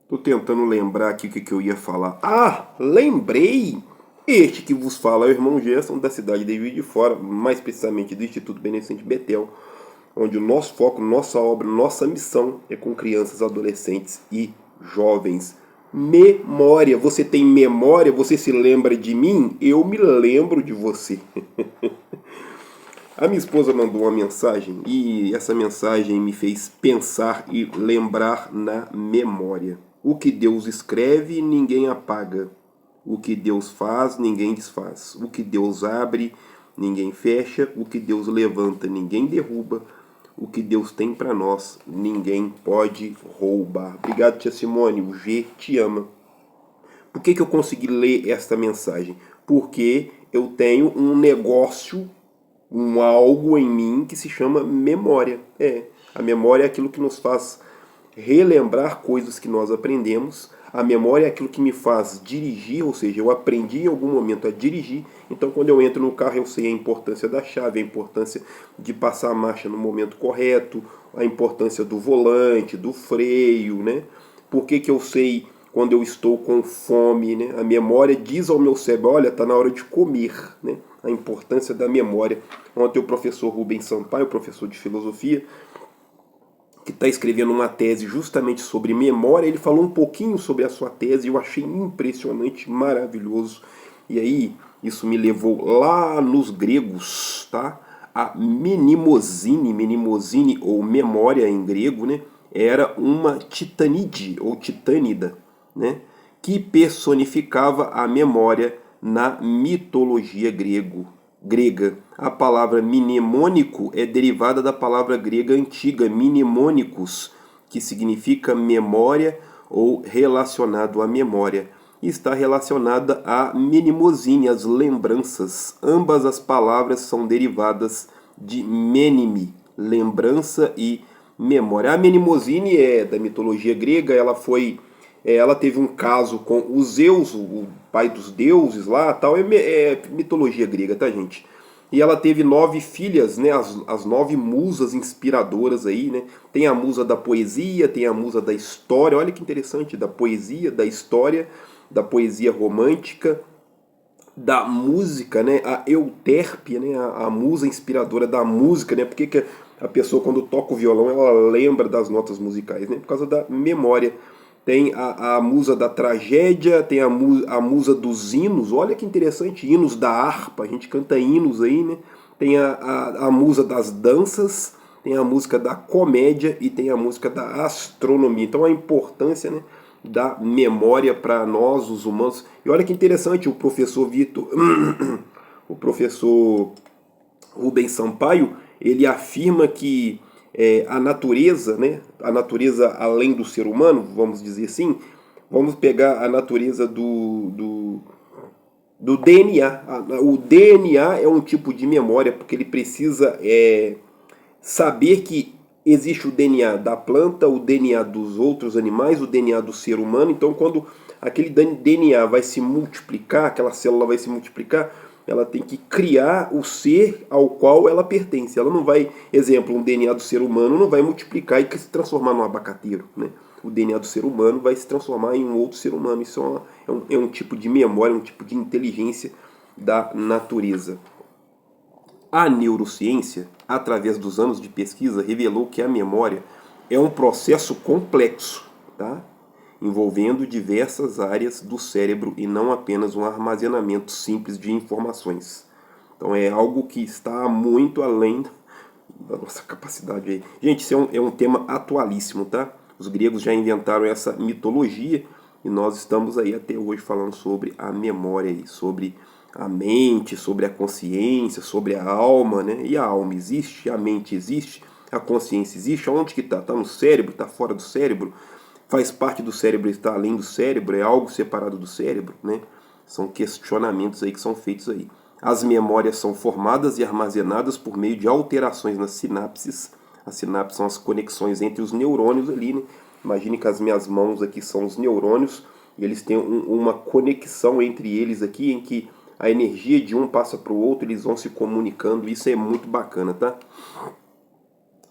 Tô tentando lembrar aqui o que eu ia falar. Ah, lembrei! Este que vos fala é o irmão Gerson, da cidade de Juiz de Fora, mais precisamente do Instituto Beneficente Betel, onde o nosso foco, nossa obra, nossa missão é com crianças, adolescentes e jovens. Memória. Você tem memória? Você se lembra de mim? Eu me lembro de você. A minha esposa mandou uma mensagem e essa mensagem me fez pensar e lembrar na memória. O que Deus escreve, ninguém apaga. O que Deus faz, ninguém desfaz. O que Deus abre, ninguém fecha. O que Deus levanta, ninguém derruba. O que Deus tem para nós, ninguém pode roubar. Obrigado, tia Simone. O G te ama. Por que eu consegui ler esta mensagem? Porque eu tenho um negócio, um algo em mim que se chama memória. A memória é aquilo que nos faz relembrar coisas que nós aprendemos. A memória é aquilo que me faz dirigir, ou seja, eu aprendi em algum momento a dirigir. Então, quando eu entro no carro, eu sei a importância da chave, a importância de passar a marcha no momento correto, a importância do volante, do freio, né? Por que eu sei quando eu estou com fome, né? A memória diz ao meu cérebro, olha, está na hora de comer, né? A importância da memória. Ontem o professor Rubens Sampaio, professor de filosofia, que está escrevendo uma tese justamente sobre memória, ele falou um pouquinho sobre a sua tese e eu achei impressionante, maravilhoso. E aí, isso me levou lá nos gregos, tá? A menimosine ou memória em grego, né? Era uma titanide ou titânida, né? Que personificava a memória na mitologia grega. A palavra mnemônico é derivada da palavra grega antiga mnemônicos, que significa memória ou relacionado à memória. E está relacionada a mnemosine, as lembranças. Ambas as palavras são derivadas de menime, lembrança e memória. A mnemosine é da mitologia grega, ela teve um caso com o Zeus, o pai dos deuses lá, tal, é mitologia grega, tá, gente? E ela teve 9 filhas, né, as 9 musas inspiradoras aí, né? Tem a musa da poesia, tem a musa da história, olha que interessante, da poesia, da história, da poesia romântica, da música, né? A Euterpe, né? A musa inspiradora da música, né? Porque que a pessoa quando toca o violão ela lembra das notas musicais, né? Por causa da memória. Tem a musa da tragédia, tem a musa dos hinos, olha que interessante, hinos da harpa, a gente canta hinos aí, né? Tem a musa das danças, tem a música da comédia e tem a música da astronomia. Então a importância, né, da memória para nós, os humanos. E olha que interessante, o professor Vitor, o professor Rubens Sampaio, ele afirma que a natureza, né, a natureza além do ser humano, vamos dizer assim, vamos pegar a natureza do DNA. O DNA é um tipo de memória, porque ele precisa saber que existe o DNA da planta, o DNA dos outros animais, o DNA do ser humano. Então, quando aquele DNA vai se multiplicar, aquela célula vai se multiplicar, ela tem que criar o ser ao qual ela pertence. Ela não vai, exemplo, um DNA do ser humano não vai multiplicar e se transformar num abacateiro, né? O DNA do ser humano vai se transformar em um outro ser humano. Isso é um tipo de memória, um tipo de inteligência da natureza. A neurociência, através dos anos de pesquisa, revelou que a memória é um processo complexo, tá? Envolvendo diversas áreas do cérebro e não apenas um armazenamento simples de informações. Então é algo que está muito além da nossa capacidade aí. Gente, isso é um tema atualíssimo, tá? Os gregos já inventaram essa mitologia e nós estamos aí até hoje falando sobre a memória aí, sobre a mente, sobre a consciência, sobre a alma, né? E a alma existe, a mente existe, a consciência existe. Onde que está? Está no cérebro? Está fora do cérebro? Faz parte do cérebro, está além do cérebro? É algo separado do cérebro, né? São questionamentos aí que são feitos aí. As memórias são formadas e armazenadas por meio de alterações nas sinapses. As sinapses são as conexões entre os neurônios ali, né? Imagine que as minhas mãos aqui são os neurônios e eles têm uma conexão entre eles aqui em que a energia de um passa para o outro, eles vão se comunicando. Isso é muito bacana, tá?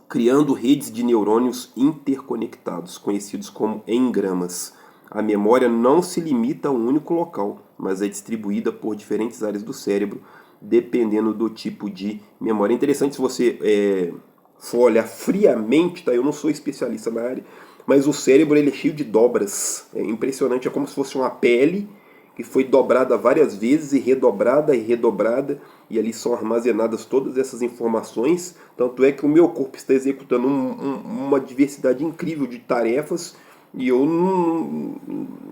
Criando redes de neurônios interconectados, conhecidos como engramas. A memória não se limita a um único local, mas é distribuída por diferentes áreas do cérebro, dependendo do tipo de memória. É interessante se você for olhar friamente, tá? Eu não sou especialista na área, mas o cérebro ele é cheio de dobras. É impressionante, é como se fosse uma pele que foi dobrada várias vezes e redobrada, e ali são armazenadas todas essas informações. Tanto é que o meu corpo está executando uma diversidade incrível de tarefas e eu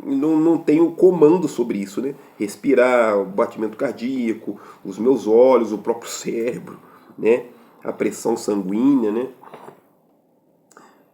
não tenho comando sobre isso, né? Respirar, o batimento cardíaco, os meus olhos, o próprio cérebro, né? A pressão sanguínea, né?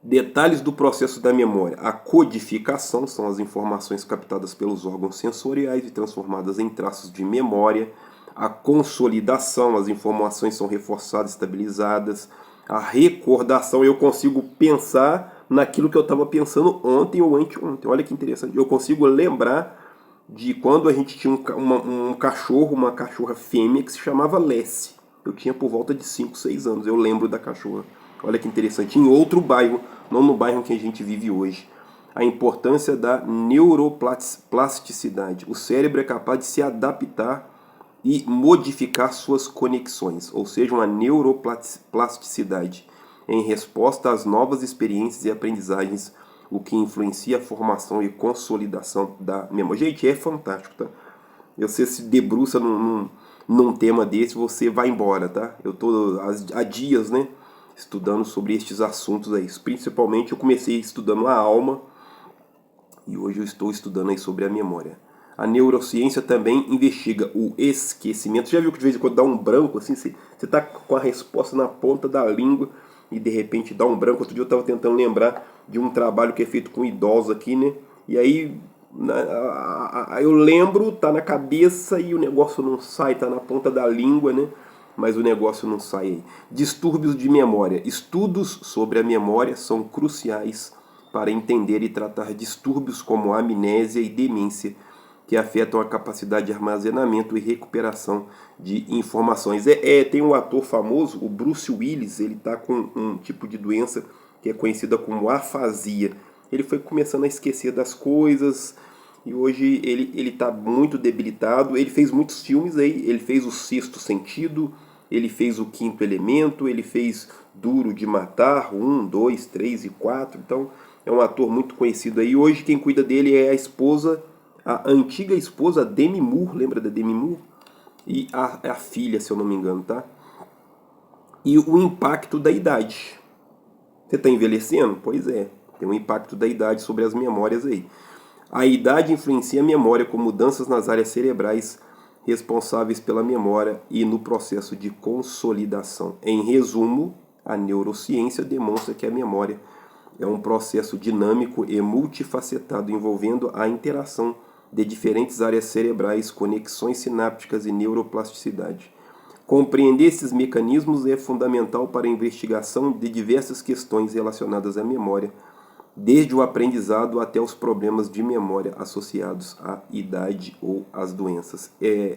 Detalhes do processo da memória. A codificação são as informações captadas pelos órgãos sensoriais e transformadas em traços de memória. A consolidação, as informações são reforçadas, estabilizadas. A recordação, eu consigo pensar naquilo que eu estava pensando ontem ou anteontem. Olha que interessante. Eu consigo lembrar de quando a gente tinha um cachorro, uma cachorra fêmea que se chamava Lessie. Eu tinha por volta de 5, 6 anos. Eu lembro da cachorra. Olha que interessante. Em outro bairro, não no bairro que a gente vive hoje. A importância da neuroplasticidade. O cérebro é capaz de se adaptar e modificar suas conexões, ou seja, uma neuroplasticidade em resposta às novas experiências e aprendizagens, o que influencia a formação e consolidação da memória. Gente, é fantástico, tá? Você se debruça num tema desse, você vai embora, tá? Eu tô há dias, né, estudando sobre estes assuntos aí. Principalmente eu comecei estudando a alma e hoje eu estou estudando aí sobre a memória. A neurociência também investiga o esquecimento. Você já viu que de vez em quando dá um branco, assim, você está com a resposta na ponta da língua e de repente dá um branco. Outro dia eu estava tentando lembrar de um trabalho que é feito com idosos aqui, né? E aí eu lembro, tá na cabeça e o negócio não sai, tá na ponta da língua, né? Mas o negócio não sai aí. Distúrbios de memória. Estudos sobre a memória são cruciais para entender e tratar distúrbios como amnésia e demência, que afetam a capacidade de armazenamento e recuperação de informações. Tem um ator famoso, o Bruce Willis, ele está com um tipo de doença que é conhecida como afasia. Ele foi começando a esquecer das coisas e hoje ele está muito debilitado. Ele fez muitos filmes aí, ele fez O Sexto Sentido, ele fez O Quinto Elemento, ele fez Duro de Matar, 1, 2, 3 e 4. Então é um ator muito conhecido aí. Hoje quem cuida dele é a esposa, a antiga esposa Demi Moore, lembra da Demi Moore? E a filha, se eu não me engano, tá? E o impacto da idade. Você está envelhecendo? Pois é, tem um impacto da idade sobre as memórias aí. A idade influencia a memória com mudanças nas áreas cerebrais responsáveis pela memória e no processo de consolidação. Em resumo, a neurociência demonstra que a memória é um processo dinâmico e multifacetado envolvendo a interação de diferentes áreas cerebrais, conexões sinápticas e neuroplasticidade. Compreender esses mecanismos é fundamental para a investigação de diversas questões relacionadas à memória, desde o aprendizado até os problemas de memória associados à idade ou às doenças.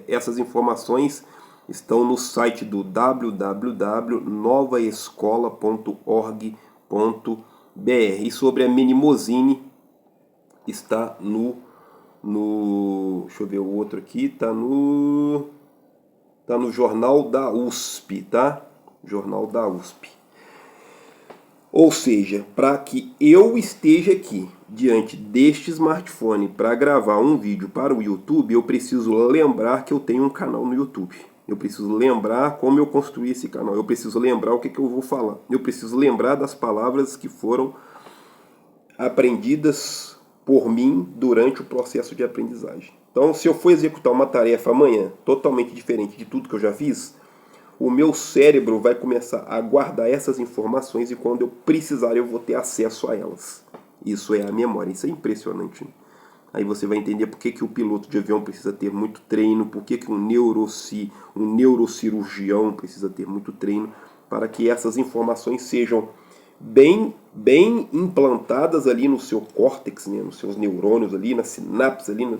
Essas informações estão no site do www.novaescola.org.br. E sobre a menimosine está deixa eu ver o outro aqui, está no Jornal da USP, tá? Jornal da USP. Ou seja, para que eu esteja aqui diante deste smartphone para gravar um vídeo para o YouTube, eu preciso lembrar que eu tenho um canal no YouTube. Eu preciso lembrar como eu construí esse canal. Eu preciso lembrar o que eu vou falar. Eu preciso lembrar das palavras que foram aprendidas por mim durante o processo de aprendizagem. Então, se eu for executar uma tarefa amanhã totalmente diferente de tudo que eu já fiz, o meu cérebro vai começar a guardar essas informações e quando eu precisar eu vou ter acesso a elas. Isso é a memória, isso é impressionante. Aí você vai entender por que o piloto de avião precisa ter muito treino, por que um neurocirurgião precisa ter muito treino, para que essas informações sejam bem implantadas ali no seu córtex, né, nos seus neurônios ali, nas sinapses ali, em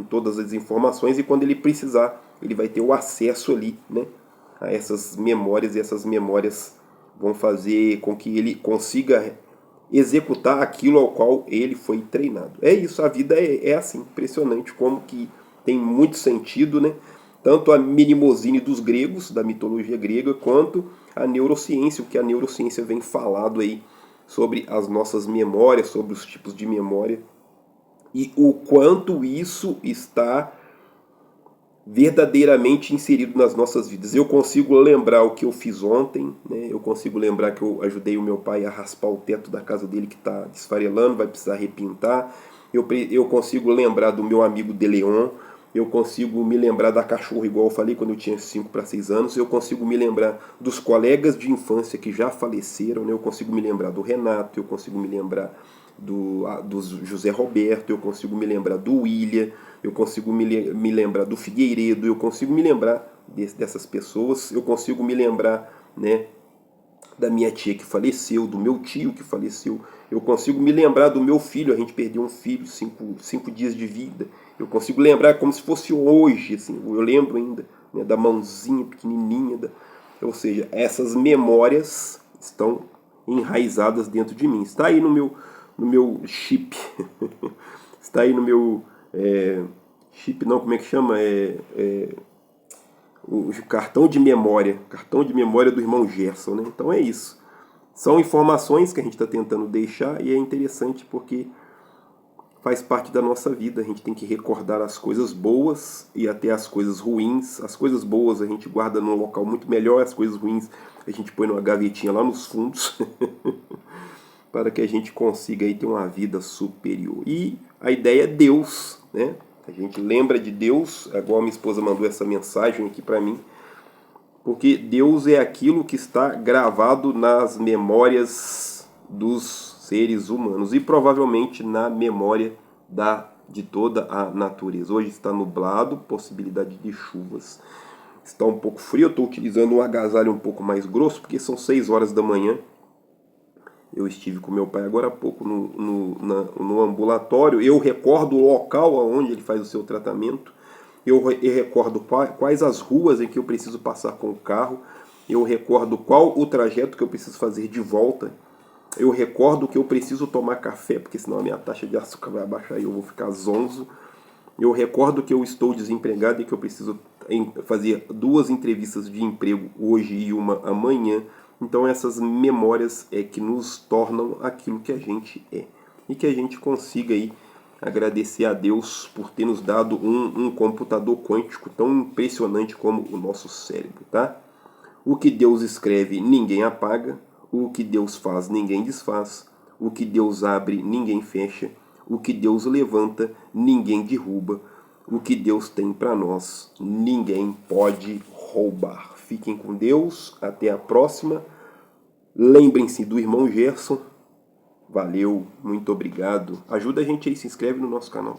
todas as informações, e quando ele precisar, ele vai ter o acesso ali, né, a essas memórias, e essas memórias vão fazer com que ele consiga executar aquilo ao qual ele foi treinado. É isso, a vida é assim, impressionante como que tem muito sentido, né? Tanto a mnemosine dos gregos, da mitologia grega, quanto a neurociência, o que a neurociência vem falado aí sobre as nossas memórias, sobre os tipos de memória e o quanto isso está verdadeiramente inserido nas nossas vidas. Eu consigo lembrar o que eu fiz ontem, né? Eu consigo lembrar que eu ajudei o meu pai a raspar o teto da casa dele que está desfarelando, vai precisar repintar. Eu consigo lembrar do meu amigo De Leon, eu consigo me lembrar da cachorra, igual eu falei quando eu tinha 5 para 6 anos, eu consigo me lembrar dos colegas de infância que já faleceram, né? Eu consigo me lembrar do Renato, eu consigo me lembrar do José Roberto, eu consigo me lembrar do William, eu consigo me lembrar do Figueiredo, eu consigo me lembrar dessas pessoas, eu consigo me lembrar, né, da minha tia que faleceu, do meu tio que faleceu, eu consigo me lembrar do meu filho, a gente perdeu um filho, 5 dias de vida, eu consigo lembrar como se fosse hoje, assim, eu lembro ainda, né, da mãozinha pequenininha, ou seja, essas memórias estão enraizadas dentro de mim, está aí no meu chip, está aí no meu chip não, como é que chama? O cartão de memória do irmão Gerson, né? Então é isso. São informações que a gente está tentando deixar e é interessante porque faz parte da nossa vida. A gente tem que recordar as coisas boas e até as coisas ruins. As coisas boas a gente guarda num local muito melhor, as coisas ruins a gente põe numa gavetinha lá nos fundos para que a gente consiga aí ter uma vida superior. E a ideia é Deus, né? A gente lembra de Deus, igual a minha esposa mandou essa mensagem aqui para mim, porque Deus é aquilo que está gravado nas memórias dos seres humanos e provavelmente na memória de toda a natureza. Hoje está nublado, possibilidade de chuvas. Está um pouco frio, eu estou utilizando um agasalho um pouco mais grosso, porque são 6 horas da manhã. Eu estive com meu pai agora há pouco no ambulatório. Eu recordo o local onde ele faz o seu tratamento. Eu recordo quais as ruas em que eu preciso passar com o carro. Eu recordo qual o trajeto que eu preciso fazer de volta. Eu recordo que eu preciso tomar café, porque senão a minha taxa de açúcar vai abaixar e eu vou ficar zonzo. Eu recordo que eu estou desempregado e que eu preciso fazer 2 entrevistas de emprego hoje e uma amanhã. Então essas memórias é que nos tornam aquilo que a gente é. E que a gente consiga aí agradecer a Deus por ter nos dado um computador quântico tão impressionante como o nosso cérebro, tá? O que Deus escreve, ninguém apaga. O que Deus faz, ninguém desfaz. O que Deus abre, ninguém fecha. O que Deus levanta, ninguém derruba. O que Deus tem para nós, ninguém pode roubar. Fiquem com Deus, até a próxima. Lembrem-se do irmão Gerson. Valeu, muito obrigado. Ajuda a gente aí, se inscreve no nosso canal.